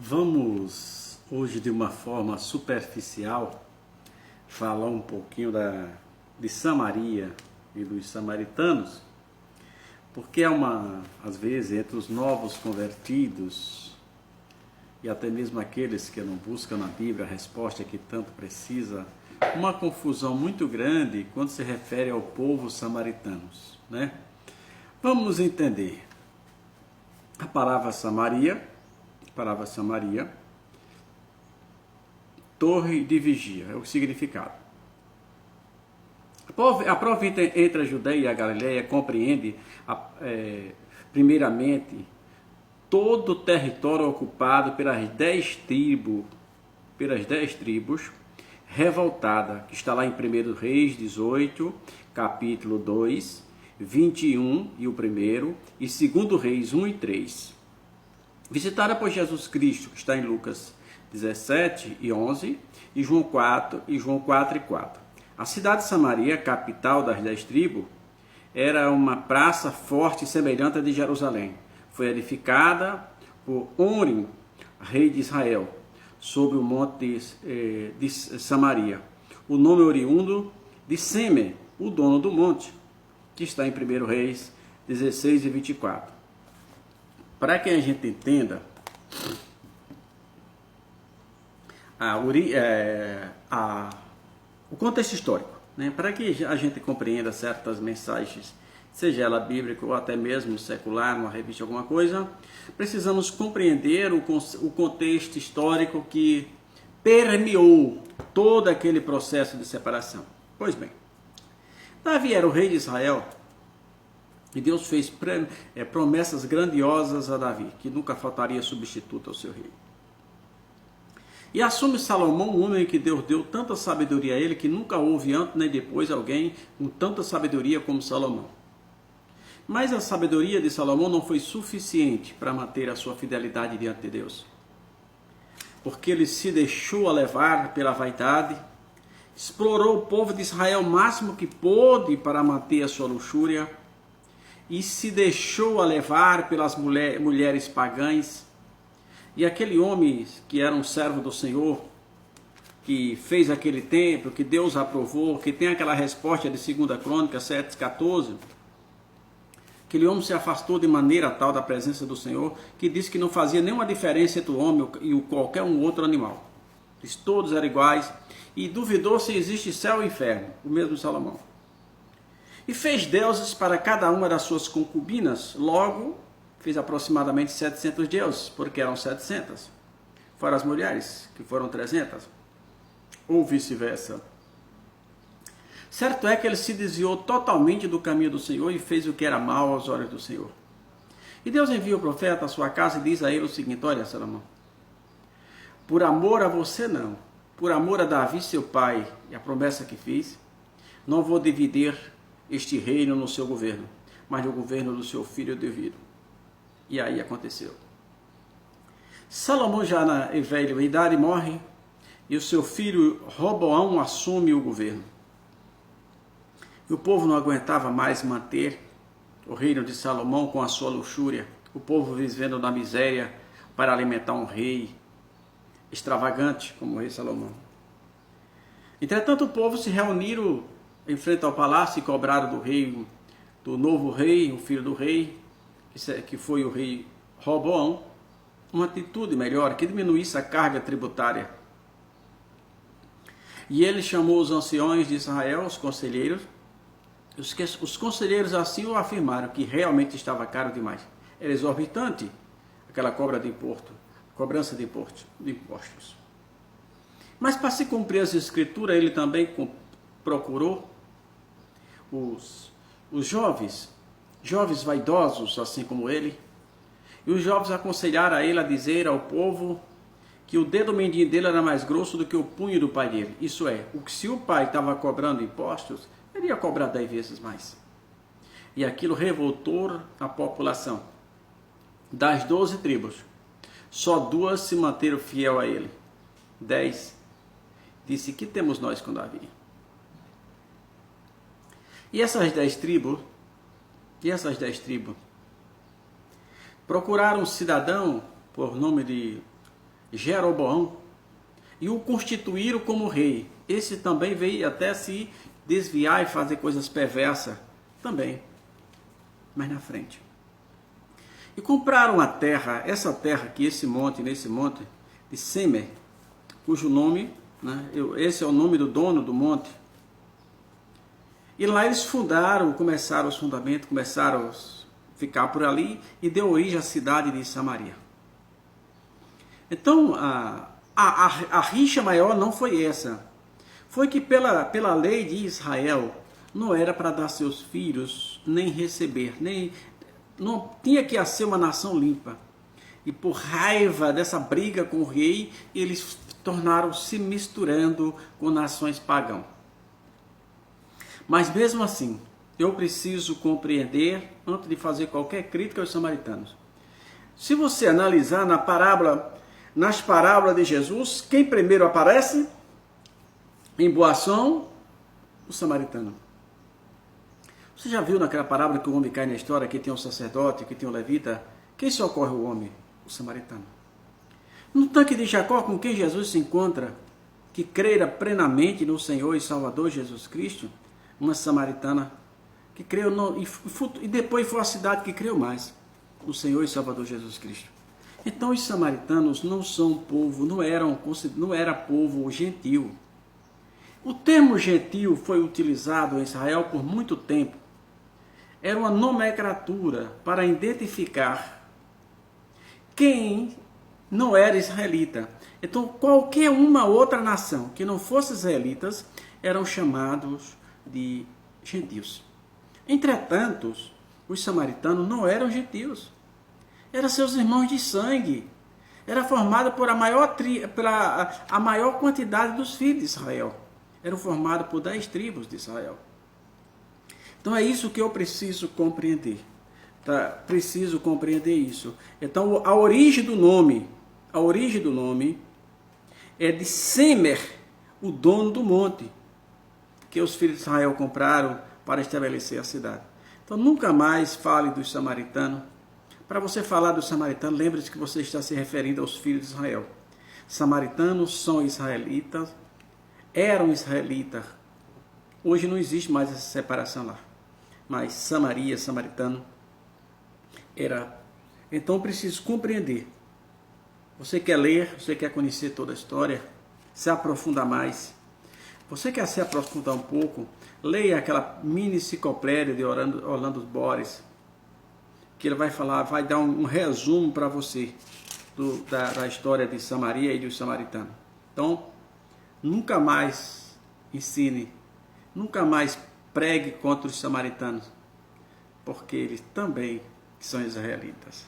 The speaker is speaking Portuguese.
Vamos hoje, de uma forma superficial, falar um pouquinho de Samaria e dos samaritanos, porque às vezes, entre os novos convertidos e até mesmo aqueles que não buscam na Bíblia a resposta que tanto precisa, uma confusão muito grande quando se refere ao povo samaritanos, né? Vamos entender. A palavra Samaria, torre de vigia, é o significado. A província entre a Judeia e a Galileia compreende, primeiramente, todo o território ocupado pelas 10 tribos revoltada, que está lá em 1 Reis 18, capítulo 2, 21 e o primeiro, e 2 Reis 1 e 3. Visitada por Jesus Cristo, que está em Lucas 17 e 11, e João 4 e 4. A cidade de Samaria, capital das 10 tribos, era uma praça forte semelhante à de Jerusalém. Foi edificada por Onrim, rei de Israel, sobre o monte de Samaria. O nome oriundo de Seme, o dono do monte, que está em 1 Reis 16 e 24. Para que a gente entenda o contexto histórico, né? Para que a gente compreenda certas mensagens, seja ela bíblica ou até mesmo secular, numa revista, alguma coisa, precisamos compreender o contexto histórico que permeou todo aquele processo de separação. Pois bem, Davi era o rei de Israel, e Deus fez promessas grandiosas a Davi, que nunca faltaria substituto ao seu rei. E assume Salomão, um homem que Deus deu tanta sabedoria a ele, que nunca houve antes nem depois alguém com tanta sabedoria como Salomão. Mas a sabedoria de Salomão não foi suficiente para manter a sua fidelidade diante de Deus. Porque ele se deixou levar pela vaidade, explorou o povo de Israel o máximo que pôde para manter a sua luxúria, e se deixou levar pelas mulheres pagãs. E aquele homem que era um servo do Senhor, que fez aquele templo, que Deus aprovou, que tem aquela resposta de 2 Crônicas 7,14, aquele homem se afastou de maneira tal da presença do Senhor, que disse que não fazia nenhuma diferença entre o homem e qualquer um outro animal. Todos eram iguais, e duvidou se existe céu e inferno, o mesmo Salomão. E fez deuses para cada uma das suas concubinas, logo fez aproximadamente 700 deuses, porque eram 700. Fora as mulheres, que foram 300, ou vice-versa. Certo é que ele se desviou totalmente do caminho do Senhor e fez o que era mal aos olhos do Senhor. E Deus envia o profeta à sua casa e diz a ele o seguinte: olha, Salomão, por amor a você não, por amor a Davi seu pai e a promessa que fiz, não vou dividir este reino no seu governo, mas no governo do seu filho eu divido. E aí aconteceu. Salomão, já na velha idade, morre, e o seu filho Roboão assume o governo. E o povo não aguentava mais manter o reino de Salomão com a sua luxúria. O povo vivendo na miséria para alimentar um rei extravagante como o rei Salomão. Entretanto, o povo se reuniram em frente ao palácio e cobraram do novo rei, o filho do rei, que foi o rei Roboão, uma atitude melhor, que diminuísse a carga tributária. E ele chamou os anciões de Israel, os conselheiros. Os conselheiros assim o afirmaram, que realmente estava caro demais. Era exorbitante aquela cobrança de impostos. Mas para se cumprir as escrituras, ele também procurou os jovens vaidosos, assim como ele, e os jovens aconselharam a ele a dizer ao povo que o dedo mindinho dele era mais grosso do que o punho do pai dele. Isso é, se o pai estava cobrando impostos, ele ia cobrar 10 vezes mais. E aquilo revoltou a população. Das 12 tribos, só 2 se manteram fiel a ele. 10 disse: que temos nós com Davi? E essas 10 tribos procuraram um cidadão por nome de Jeroboão, e o constituíram como rei. Esse também veio até se desviar e fazer coisas perversas também, mais na frente. E compraram a terra, essa terra aqui, nesse monte de Semer, cujo nome, né, esse é o nome do dono do monte. E lá eles começaram os fundamentos, começaram a ficar por ali e deu origem à cidade de Samaria. Então, a rixa maior não foi essa. Foi que pela lei de Israel, não era para dar seus filhos, nem receber, não tinha que ser uma nação limpa. E por raiva dessa briga com o rei, eles tornaram-se misturando com nações pagãs. Mas mesmo assim, eu preciso compreender, antes de fazer qualquer crítica aos samaritanos. Se você analisar nas parábolas de Jesus, quem primeiro aparece em boa ação? O samaritano. Você já viu naquela parábola que o homem cai na história, que tem um sacerdote, que tem um levita? Quem socorre o homem? O samaritano. No tanque de Jacó, com quem Jesus se encontra, que creira plenamente no Senhor e Salvador Jesus Cristo, uma samaritana que creu e depois foi a cidade que creu mais no Senhor e Salvador Jesus Cristo. Então os samaritanos não são povo, não era povo gentil. O termo gentil foi utilizado em Israel por muito tempo. Era uma nomenclatura para identificar quem não era israelita. Então qualquer uma outra nação que não fosse israelitas eram chamados de gentios. Entretanto, os samaritanos não eram gentios. Eram seus irmãos de sangue. Era formado por a maior quantidade dos filhos de Israel. Eram formados por 10 tribos de Israel. Então é isso que eu preciso compreender. Tá? Preciso compreender isso. Então a origem do nome é de Semer, o dono do monte, que os filhos de Israel compraram para estabelecer a cidade. Então nunca mais fale dos samaritanos. Para você falar dos samaritanos, lembre-se que você está se referindo aos filhos de Israel. Samaritanos são israelitas, eram israelitas. Hoje não existe mais essa separação lá. Mas Samaria, samaritano, era. Então preciso compreender. Você quer ler, você quer conhecer toda a história, se aprofundar mais. Você quer se aprofundar um pouco, leia aquela mini enciclopédia de Orlando Boris, que ele vai dar um resumo para você da história de Samaria e dos samaritanos. Então, nunca mais ensine, nunca mais pregue contra os samaritanos, porque eles também são israelitas.